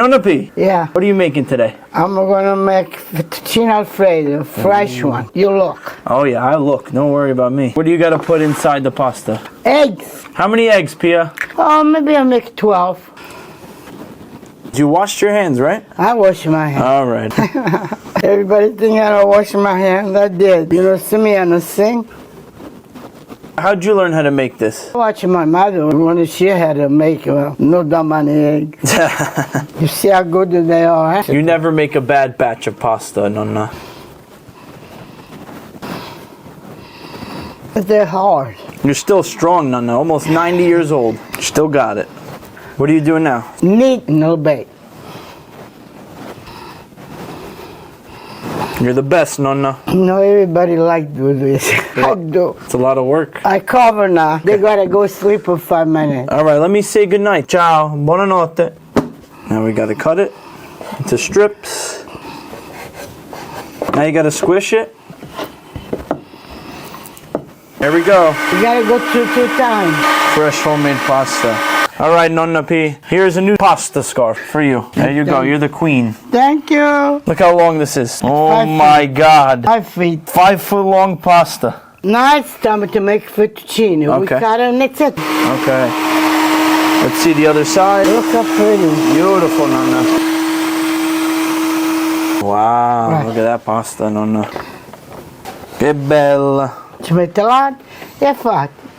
Nonna Pia. Yeah. What are you making today? I'm gonna make fettuccine alfredo, fresh one. You look. Oh yeah, I look. Don't worry about me. What do you got to put inside the pasta? Eggs. How many eggs, Pia? Oh, maybe I'll make 12. You washed your hands, right? I wash my hands. All right. Everybody think I don't wash my hands. I did. You know, see me on the sink. How'd you learn how to make this? Watching my mother when she had to make no dumb on the eggs. You see how good they are, huh? You never make a bad batch of pasta, Nonna. But they're hard. You're still strong, Nonna. Almost 90 years old. Still got it. What are you doing now? Kneading, no bake. You're the best, Nonna. No, everybody like do this. I do. It's a lot of work. I cover now. They gotta go sleep for 5 minutes. All right, let me say goodnight. Ciao. Buonanotte. Now we gotta cut it into strips. Now you gotta squish it. There we go. You gotta go two times. Fresh homemade pasta. All right, Nonna Pia. Here's a new pasta scarf for you. There you go. You're the queen. Thank you. Look how long this is. Oh 5 feet. my God. 5 feet. 5 foot long pasta. Now it's time to make fettuccine. We Okay. cut it and that's it. Okay. Let's see the other side. Look how pretty. Beautiful, Nonna. Wow. Right. Look at that pasta, Nonna. Che bella. Ci mette là e è fatto.